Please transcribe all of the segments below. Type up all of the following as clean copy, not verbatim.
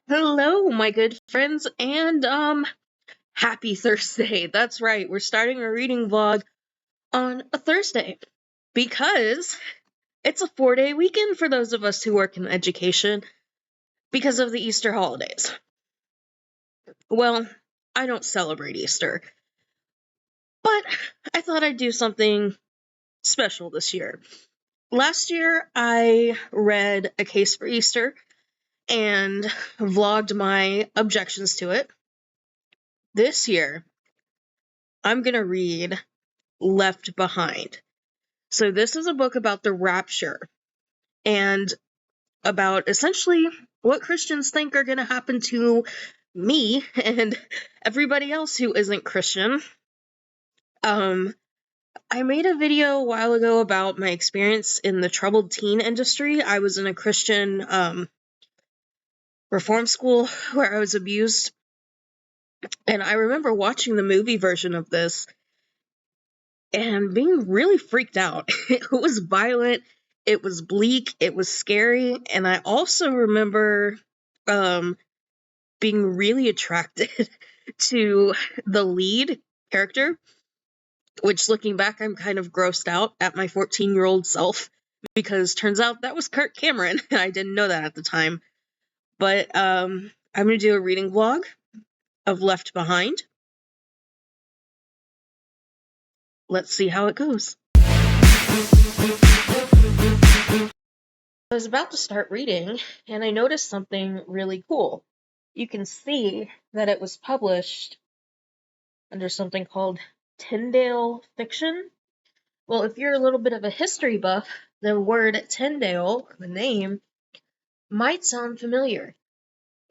Hello, my good friends, and happy Thursday. That's right, we're starting a reading vlog on a Thursday because it's a 4-day weekend for those of us who work in education because of the Easter holidays. Well, I don't celebrate Easter, but I thought I'd do something special this year. Last year, I read A Case for Easter and vlogged my objections to it. This year, I'm gonna read Left Behind. So this is a book about the rapture and about essentially what Christians think are going to happen to me and everybody else who isn't Christian. I made a video a while ago about my experience in the troubled teen industry. I was in a Christian reform school where I was abused, and I remember watching the movie version of this and being really freaked out. It was violent, it was bleak, it was scary, and I also remember being really attracted to the lead character, which looking back, I'm kind of grossed out at my 14-year-old self, because turns out that was Kirk Cameron, and I didn't know that at the time. But I'm going to do a reading vlog of Left Behind. Let's see how it goes. I was about to start reading, and I noticed something really cool. You can see that it was published under something called Tyndale Fiction. Well, if you're a little bit of a history buff, the word Tyndale, the name, might sound familiar.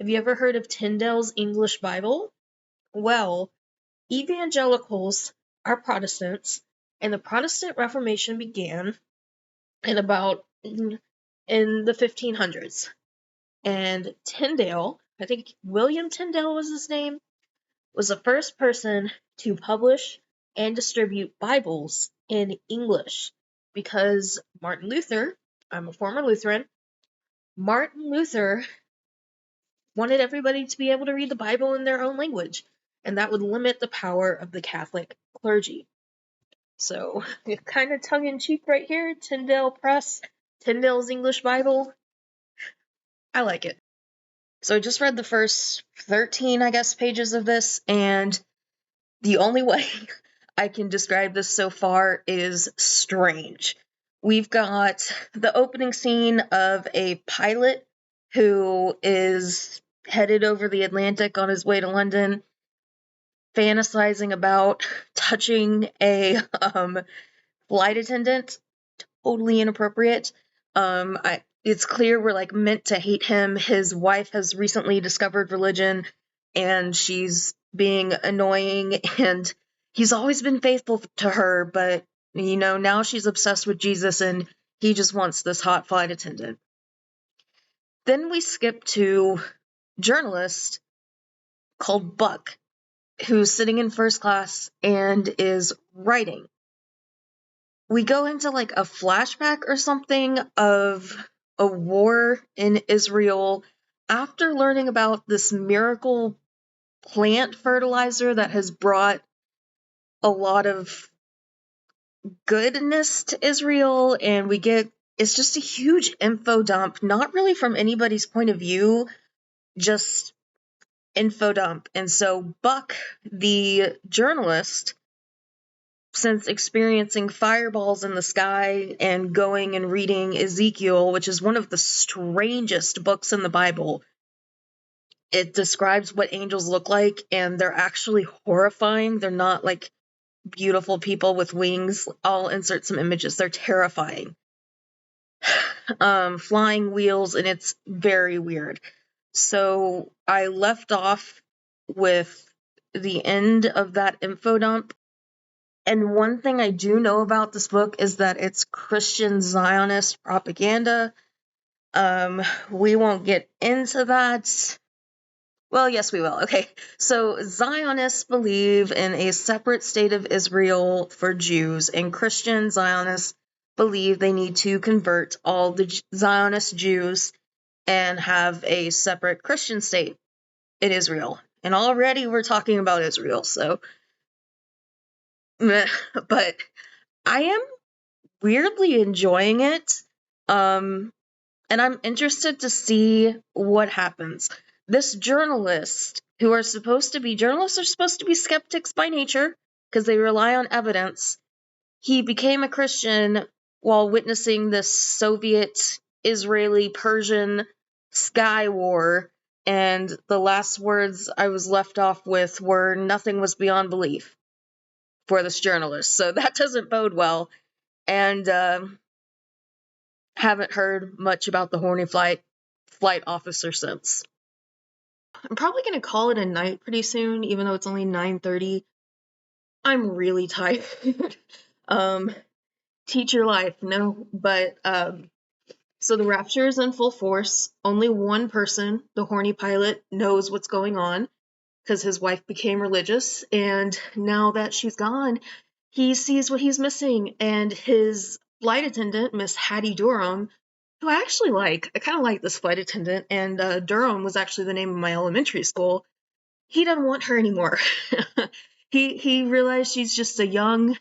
Have you ever heard of Tyndale's English Bible? Well, evangelicals are Protestants, and the Protestant Reformation began in the 1500s. And Tyndale, I think William Tyndale was his name, was the first person to publish and distribute Bibles in English, because Martin Luther, I'm a former Lutheran, Martin Luther wanted everybody to be able to read the Bible in their own language, and that would limit the power of the Catholic clergy. So, kind of tongue-in-cheek right here, Tyndale Press, Tyndale's English Bible. I like it. So I just read the first 13, I guess, pages of this, and the only way I can describe this so far is strange. We've got the opening scene of a pilot who is headed over the Atlantic on his way to London, fantasizing about touching a flight attendant. Totally inappropriate. It's clear we're meant to hate him. His wife has recently discovered religion, and she's being annoying, and he's always been faithful to her, but now she's obsessed with Jesus, and he just wants this hot flight attendant. Then we skip to a journalist called Buck, who's sitting in first class and is writing. We go into a flashback or something of a war in Israel after learning about this miracle plant fertilizer that has brought a lot of goodness to Israel, and it's just a huge info dump, not really from anybody's point of view, just info dump. And so Buck, the journalist, since experiencing fireballs in the sky and going and reading Ezekiel, which is one of the strangest books in the Bible, it describes what angels look like, and they're actually horrifying. They're not beautiful people with wings. I'll insert some images. They're terrifying. Flying wheels, and it's very weird. So I left off with the end of that info dump. And one thing I do know about this book is that it's Christian Zionist propaganda. We won't get into that. Well, yes, we will. Okay, so Zionists believe in a separate state of Israel for Jews, and Christian Zionists believe they need to convert all the Zionist Jews and have a separate Christian state in Israel. And already we're talking about Israel, so but I am weirdly enjoying it. And I'm interested to see what happens. This journalist, journalists are supposed to be skeptics by nature because they rely on evidence. He became a Christian while witnessing the Soviet, Israeli, Persian sky war, and the last words I was left off with were nothing was beyond belief for this journalist. So that doesn't bode well. And haven't heard much about the horny flight officer since. I'm probably going to call it a night pretty soon, even though it's only 9:30. I'm really tired. Teacher life, no, but so the rapture is in full force. Only one person, the horny pilot, knows what's going on because his wife became religious, and now that she's gone, he sees what he's missing, and his flight attendant, Miss Hattie Durham, who I actually like. I kind of like this flight attendant, and Durham was actually the name of my elementary school. He doesn't want her anymore. he realized she's just a young,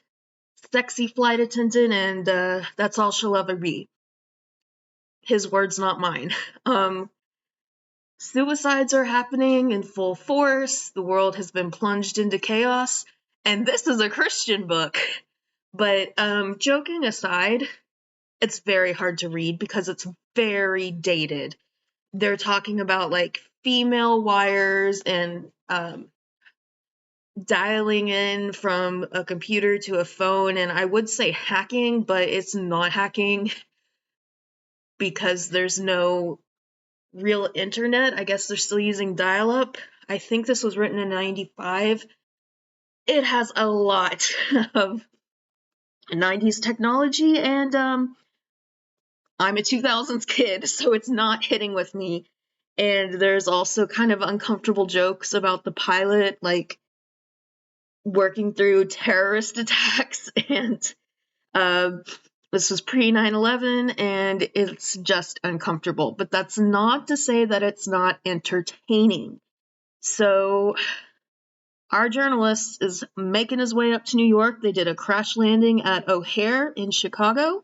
sexy flight attendant, and that's all she'll ever be. His words, not mine. Suicides are happening in full force. The world has been plunged into chaos, and this is a Christian book. But joking aside, it's very hard to read because it's very dated. They're talking about like female wires and dialing in from a computer to a phone, and I would say hacking, but it's not hacking because there's no real internet. I guess they're still using dial-up. I think this was written in 95. It has a lot of 90s technology, and I'm a 2000s kid, so it's not hitting with me. And there's also kind of uncomfortable jokes about the pilot, like, working through terrorist attacks, and this was pre 9/11, and it's just uncomfortable. But that's not to say that it's not entertaining. So, our journalist is making his way up to New York. They did a crash landing at O'Hare in Chicago,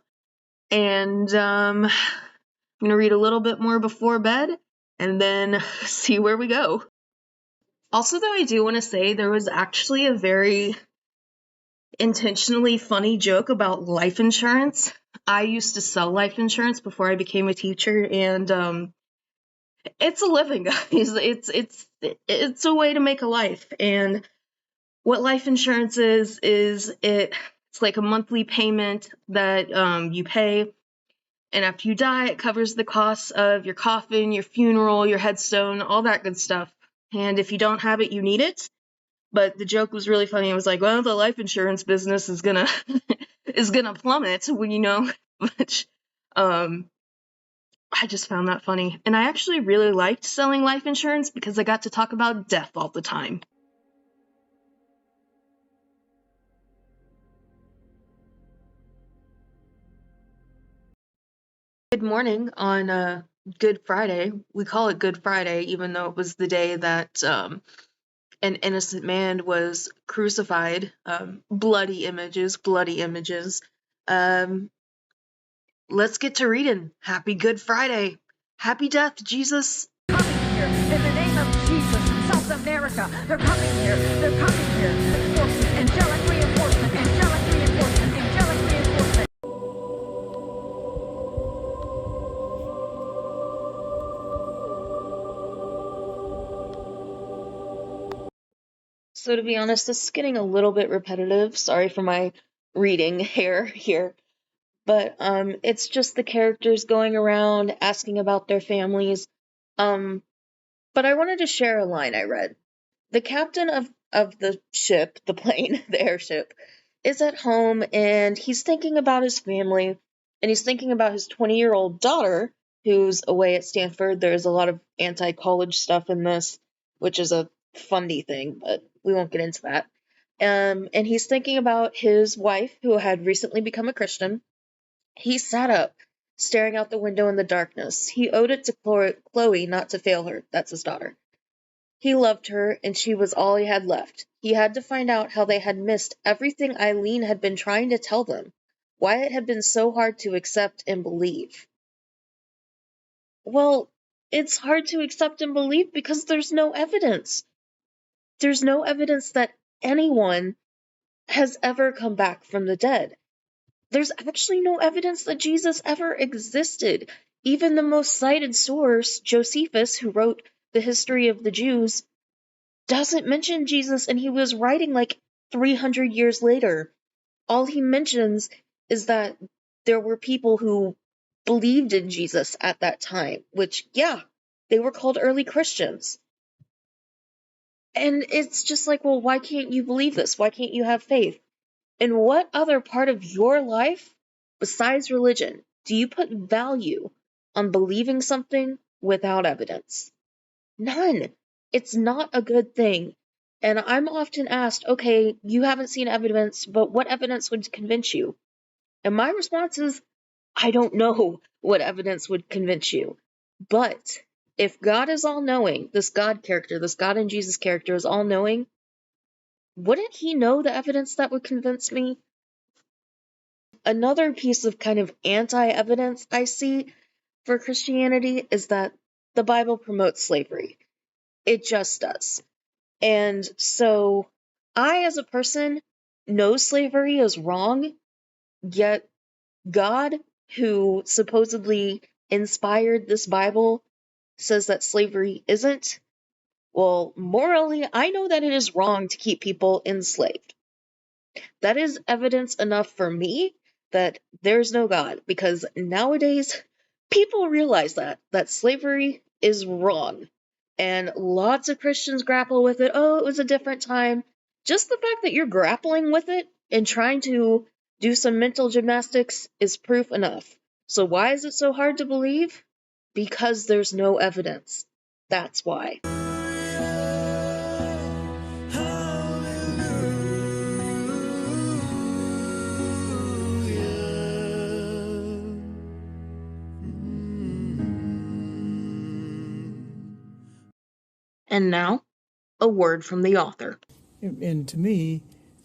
and I'm going to read a little bit more before bed, and then see where we go. Also, though, I do want to say there was actually a very intentionally funny joke about life insurance. I used to sell life insurance before I became a teacher, and it's a living, guys. It's a way to make a life. And what life insurance is it's like a monthly payment that you pay, and after you die, it covers the costs of your coffin, your funeral, your headstone, all that good stuff. And if you don't have it, you need it. But the joke was really funny. It was like, well, the life insurance business is gonna is gonna plummet when which I just found that funny. And I actually really liked selling life insurance because I got to talk about death all the time. Good morning on Good Friday. We call it Good Friday, even though it was the day that an innocent man was crucified. Bloody images, bloody images. Let's get to reading. Happy Good Friday. Happy death, Jesus. Coming here in the name of Jesus, South America. They're coming here. They're coming here. Forces, angelic reinforcement, angelic reinforcement, angelic reinforcement. So to be honest, this is getting a little bit repetitive. Sorry for my reading hair here. But it's just the characters going around asking about their families. But I wanted to share a line I read. The captain of the ship, the plane, the airship, is at home, and he's thinking about his family, and he's thinking about his 20-year-old daughter who's away at Stanford. There's a lot of anti-college stuff in this, which is a funny thing, but we won't get into that. And he's thinking about his wife who had recently become a Christian. He sat up, staring out the window in the darkness. He owed it to Chloe not to fail her. That's his daughter. He loved her, and she was all he had left. He had to find out how they had missed everything Eileen had been trying to tell them, why it had been so hard to accept and believe. Well, it's hard to accept and believe because there's no evidence. There's no evidence that anyone has ever come back from the dead. There's actually no evidence that Jesus ever existed. Even the most cited source, Josephus, who wrote the history of the Jews, doesn't mention Jesus, and he was writing like 300 years later. All he mentions is that there were people who believed in Jesus at that time, which, yeah, they were called early Christians. And it's just like, well, why can't you believe this? Why can't you have faith? In what other part of your life, besides religion, do you put value on believing something without evidence? None. It's not a good thing. And I'm often asked, okay, you haven't seen evidence, but what evidence would convince you? And my response is, I don't know what evidence would convince you. But if God is all-knowing, this God character, this God and Jesus character is all-knowing, wouldn't he know the evidence that would convince me? Another piece of kind of anti-evidence I see for Christianity is that the Bible promotes slavery. It just does. And so I, as a person, know slavery is wrong, yet God, who supposedly inspired this Bible, says that slavery isn't. Well, morally, I know that it is wrong to keep people enslaved. That is evidence enough for me that there's no God, because nowadays people realize that slavery is wrong. And lots of Christians grapple with it. Oh, it was a different time. Just the fact that you're grappling with it and trying to do some mental gymnastics is proof enough. So why is it so hard to believe? Because there's no evidence. That's why. And now, a word from the author. And to me,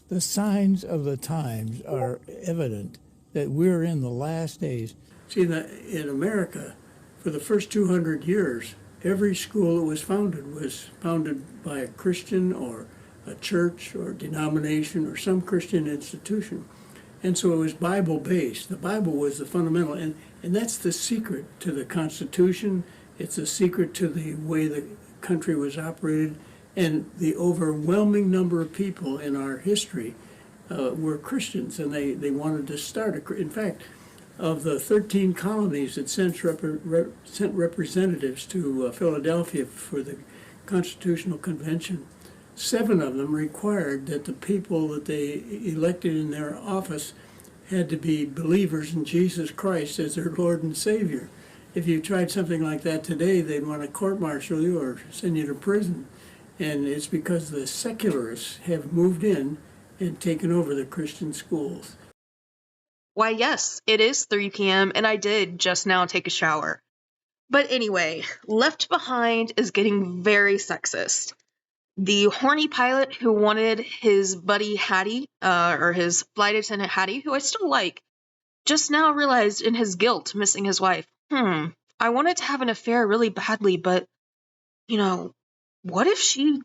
the signs of the times are evident that we're in the last days. See, in America, for the first 200 years, every school that was founded by a Christian or a church or denomination or some Christian institution. And so it was Bible-based. The Bible was the fundamental, and that's the secret to the Constitution. It's the secret to the way the country was operated, and the overwhelming number of people in our history were Christians, and they wanted to start in fact, of the 13 colonies that sent representatives to Philadelphia for the Constitutional Convention, 7 of them required that the people that they elected in their office had to be believers in Jesus Christ as their Lord and Savior. If you tried something like that today, they'd want to court-martial you or send you to prison. And it's because the secularists have moved in and taken over the Christian schools. Why, yes, it is 3 p.m., and I did just now take a shower. But anyway, Left Behind is getting very sexist. The horny pilot who wanted his buddy Hattie, or his flight attendant Hattie, who I still like, just now realized in his guilt missing his wife, I wanted to have an affair really badly, but, what if she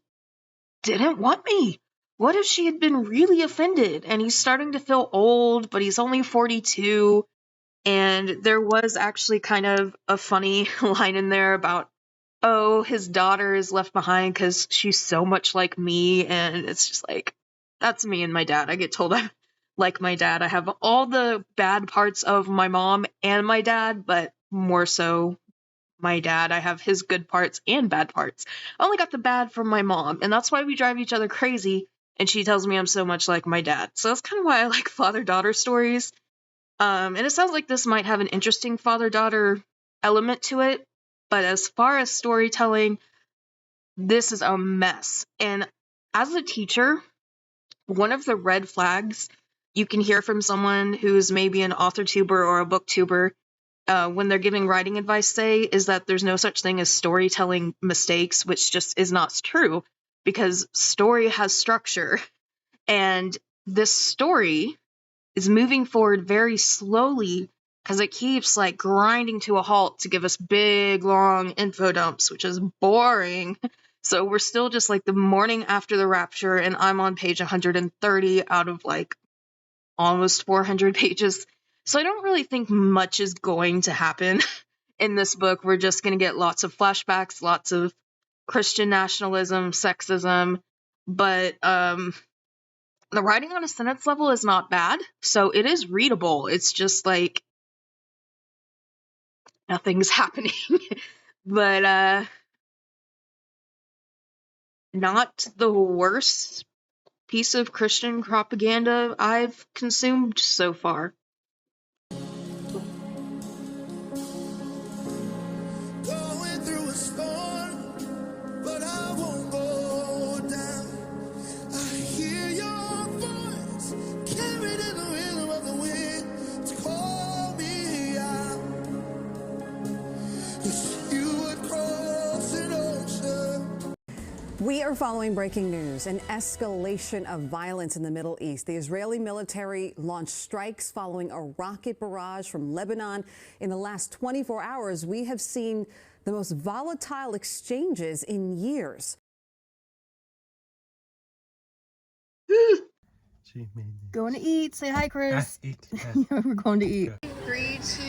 didn't want me? What if she had been really offended? And he's starting to feel old, but he's only 42. And there was actually kind of a funny line in there about, oh, his daughter is left behind because she's so much like me. And it's just like, that's me and my dad. I get told I'm like my dad. I have all the bad parts of my mom and my dad, but more so my dad. I have his good parts and bad parts. I only got the bad from my mom, and that's why we drive each other crazy, and she tells me I'm so much like my dad. So that's kind of why I like father-daughter stories. And it sounds like this might have an interesting father-daughter element to it, but as far as storytelling, this is a mess. And as a teacher, one of the red flags you can hear from someone who's maybe an author tuber or a booktuber when they're giving writing advice say is that there's no such thing as storytelling mistakes, which just is not true, because story has structure, and this story is moving forward very slowly because it keeps like grinding to a halt to give us big long info dumps, which is boring. So we're still just like the morning after the rapture, and I'm on page 130 out of like almost 400 pages. So I don't really think much is going to happen in this book. We're just going to get lots of flashbacks, lots of Christian nationalism, sexism, but the writing on a sentence level is not bad, so it is readable. It's just like nothing's happening. But not the worst piece of Christian propaganda I've consumed so far. Going through a storm, but I won't go down. I hear your voice carried in the rhythm of the wind to call me out. If you would cross an ocean. We are following breaking news, an escalation of violence in the Middle East. The Israeli military launched strikes following a rocket barrage from Lebanon. In the last 24 hours, we have seen the most volatile exchanges in years. Going to eat. Say hi, Chris. We're going to eat. 3, 2.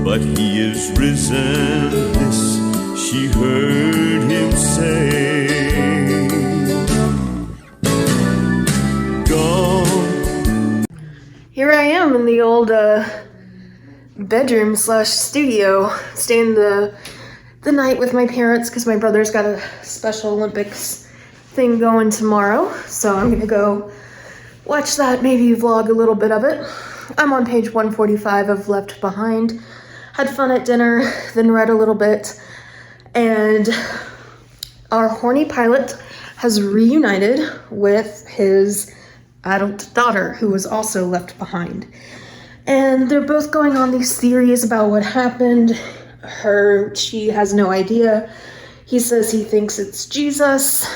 But he is risen, this she heard him say. Gone. Here I am in the old bedroom / studio, staying the night with my parents because my brother's got a Special Olympics thing going tomorrow. So I'm gonna go watch that, maybe vlog a little bit of it. I'm on page 145 of Left Behind. Had fun at dinner, then read a little bit, and our horny pilot has reunited with his adult daughter, who was also left behind. And they're both going on these theories about what happened. She has no idea. He says he thinks it's Jesus.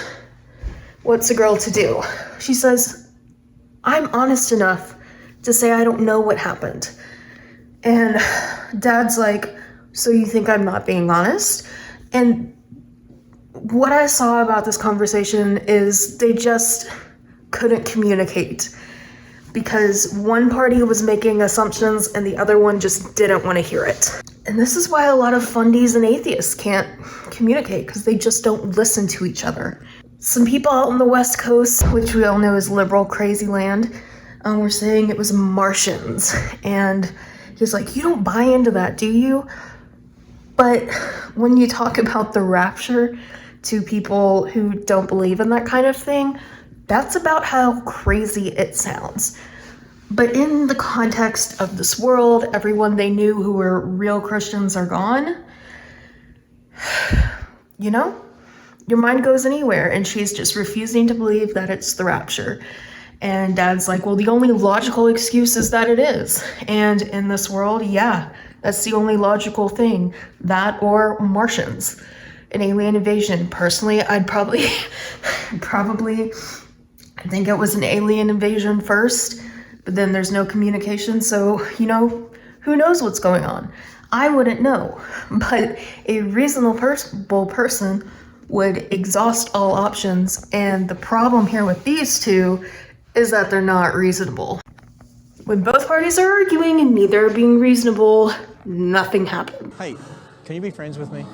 What's a girl to do? She says, I'm honest enough to say I don't know what happened. And Dad's like, so you think I'm not being honest? And what I saw about this conversation is they just couldn't communicate because one party was making assumptions and the other one just didn't want to hear it. And this is why a lot of fundies and atheists can't communicate, because they just don't listen to each other. Some people out on the West Coast, which we all know is liberal crazy land, were saying it was Martians. And he's like, you don't buy into that, do you? But when you talk about the rapture to people who don't believe in that kind of thing, that's about how crazy it sounds. But in the context of this world, everyone they knew who were real Christians are gone. You know, your mind goes anywhere, and she's just refusing to believe that it's the rapture. And Dad's like, well, the only logical excuse is that it is. And in this world, yeah, that's the only logical thing. That or Martians, an alien invasion. Personally, I'd probably think it was an alien invasion first, but then there's no communication, so, you know, who knows what's going on? I wouldn't know, but a reasonable person would exhaust all options, and the problem here with these two is that they're not reasonable. When both parties are arguing and neither are being reasonable, nothing happens. Hey, can you be friends with me?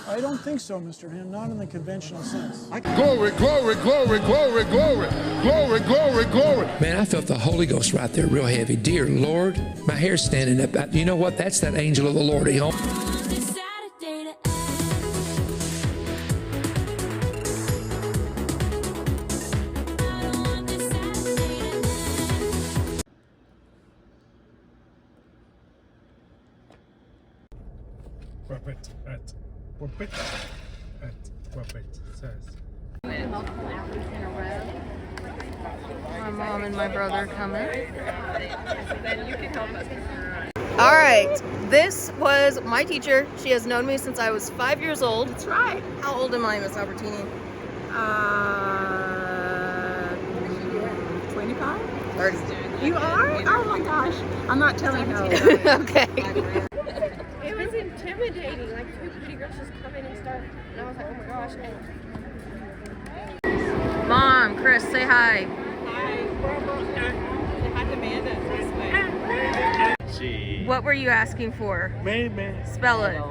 I don't think so, Mr. Ham, not in the conventional sense. Glory, glory, glory, glory, glory, glory, glory, glory. Man, I felt the Holy Ghost right there real heavy. Dear Lord, my hair's standing up. You know what? That's that angel of the Lord. You know? My mom and my brother coming. All right, this was my teacher. She has known me since I was 5 years old. That's right. How old am I, Miss Albertini? 25? 30. You are? Oh my gosh. I'm not telling how old I am. Okay. It was intimidating. Like, two pretty girls just come in and start, and I was like, oh my gosh. And Mom, Chris, say hi. What were you asking for? Spell it.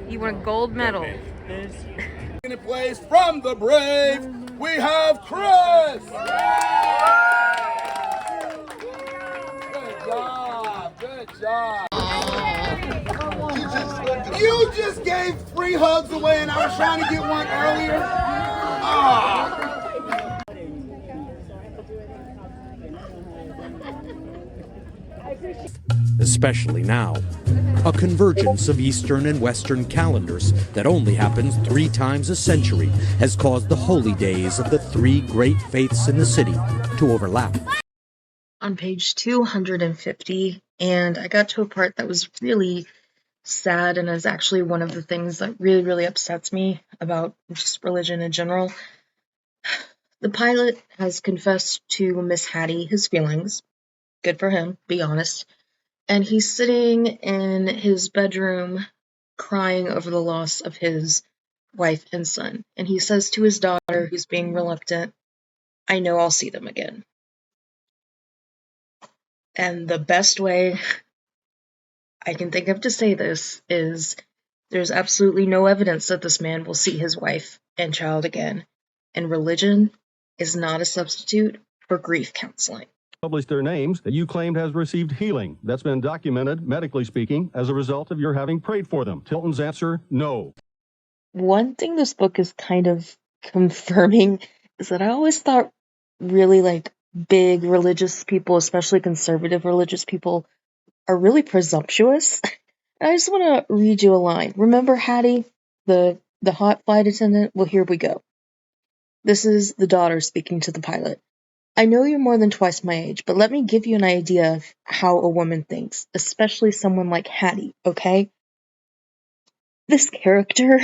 You want a gold medal. In a place from the brave, we have Chris! Good job, good job. You just gave 3 hugs away and I was trying to get one earlier. Ah. Especially now. A convergence of Eastern and Western calendars that only happens 3 times a century has caused the holy days of the 3 great faiths in the city to overlap. On page 250, and I got to a part that was really sad and is actually one of the things that really, really upsets me about just religion in general. The pilot has confessed to Miss Hattie his feelings. Good for him, be honest. And he's sitting in his bedroom crying over the loss of his wife and son. And he says to his daughter, who's being reluctant, I know I'll see them again. And the best way I can think of to say this is there's absolutely no evidence that this man will see his wife and child again. And religion is not a substitute for grief counseling. Published their names that you claimed has received healing. That's been documented, medically speaking, as a result of your having prayed for them. Tilton's answer, no. One thing this book is kind of confirming is that I always thought really big religious people, especially conservative religious people, are really presumptuous. And I just want to read you a line. Remember Hattie, the hot flight attendant? Well, here we go. This is the daughter speaking to the pilot. I know you're more than twice my age, but let me give you an idea of how a woman thinks, especially someone like Hattie, okay? This character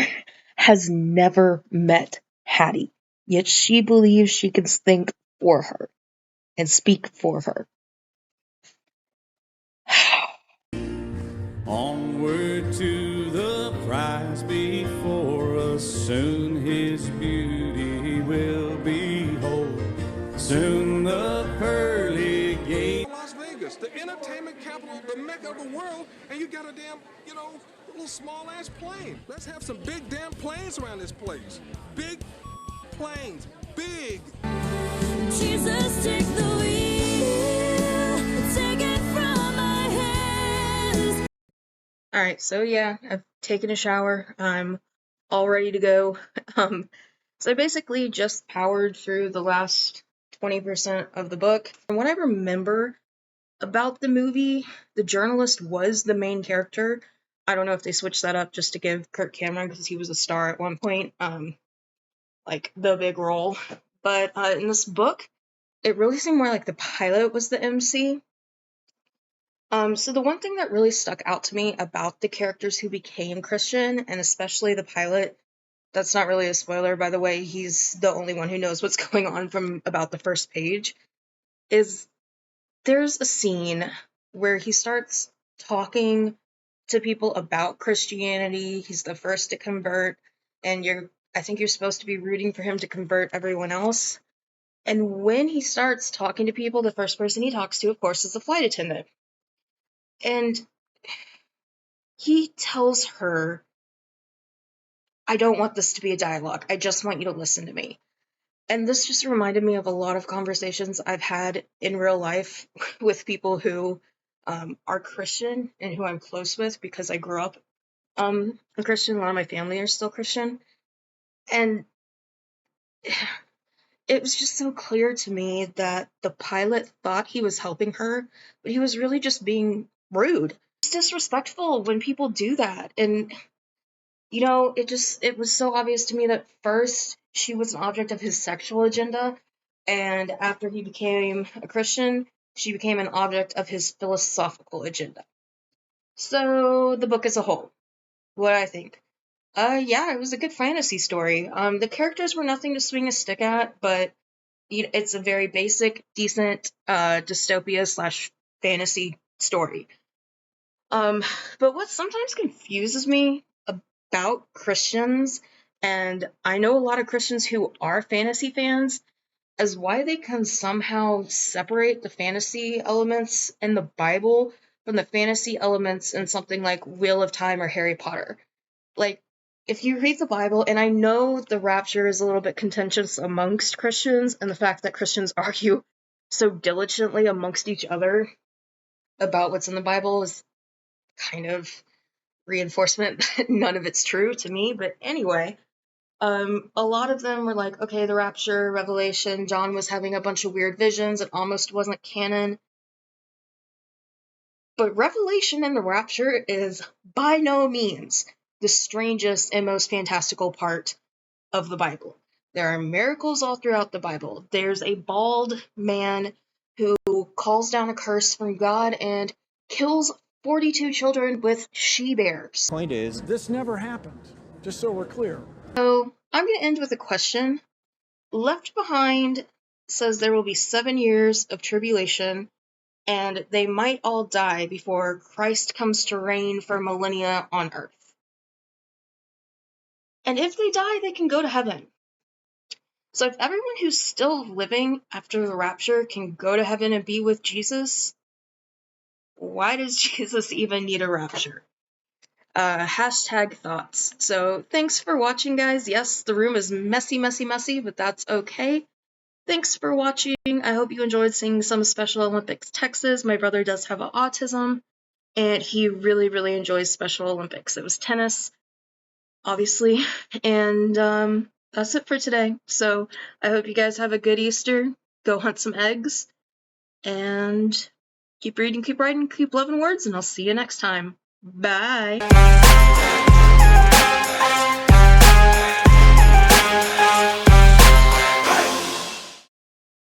has never met Hattie, yet she believes she can think for her and speak for her. Onward to the prize before us, soon his beauty will behold. Soon the pearly gate. Las Vegas, the entertainment capital, the mecca of the world, and you got a damn, little small-ass plane. Let's have some big damn planes around this place. Big planes, big. Jesus, take the wheel, take it from my hands. Alright, so yeah, I've taken a shower. I'm all ready to go. So I basically just powered through the last 20% of the book. From what I remember about the movie, the journalist was the main character. I don't know if they switched that up just to give Kirk Cameron, because he was a star at one point, the big role. But in this book, it really seemed more like the pilot was the MC. So the one thing that really stuck out to me about the characters who became Christian, and especially the pilot, that's not really a spoiler, by the way, he's the only one who knows what's going on from about the first page, is there's a scene where he starts talking to people about Christianity. He's the first to convert, and I think you're supposed to be rooting for him to convert everyone else. And when he starts talking to people, the first person he talks to, of course, is the flight attendant. And he tells her, I don't want this to be a dialogue. I just want you to listen to me. And this just reminded me of a lot of conversations I've had in real life with people who are Christian and who I'm close with because I grew up a Christian. A lot of my family are still Christian. And it was just so clear to me that the pilot thought he was helping her, but he was really just being rude. disrespectful when people do that. And, you know, it was so obvious to me that first she was an object of his sexual agenda, and after he became a Christian, she became an object of his philosophical agenda. So, the book as a whole, what I think. Yeah, it was a good fantasy story. The characters were nothing to swing a stick at, but it's a very basic, decent, dystopia / fantasy story. But what sometimes confuses me about Christians, and I know a lot of Christians who are fantasy fans, is why they can somehow separate the fantasy elements in the Bible from the fantasy elements in something like Wheel of Time or Harry Potter. Like, if you read the Bible, and I know the rapture is a little bit contentious amongst Christians, and the fact that Christians argue so diligently amongst each other about what's in the Bible is kind of reinforcement that none of it's true to me, but anyway, a lot of them were like, okay, the rapture, Revelation, John was having a bunch of weird visions, it almost wasn't canon. But Revelation and the rapture is by no means the strangest and most fantastical part of the Bible. There are miracles all throughout the Bible. There's a bald man who calls down a curse from God and kills 42 children with she-bears. Point is, this never happened, just so we're clear. So, I'm going to end with a question. Left Behind says there will be 7 years of tribulation, and they might all die before Christ comes to reign for millennia on earth. And if they die, they can go to heaven. So if everyone who's still living after the rapture can go to heaven and be with Jesus, why does Jesus even need a rapture? Hashtag thoughts. So thanks for watching, guys. Yes, the room is messy, but that's okay. Thanks for watching. I hope you enjoyed seeing some Special Olympics Texas. My brother does have autism, and he really enjoys Special Olympics. It was tennis, obviously, and that's it for today. So I hope you guys have a good Easter. Go hunt some eggs, and keep reading, keep writing, keep loving words, and I'll see you next time. Bye!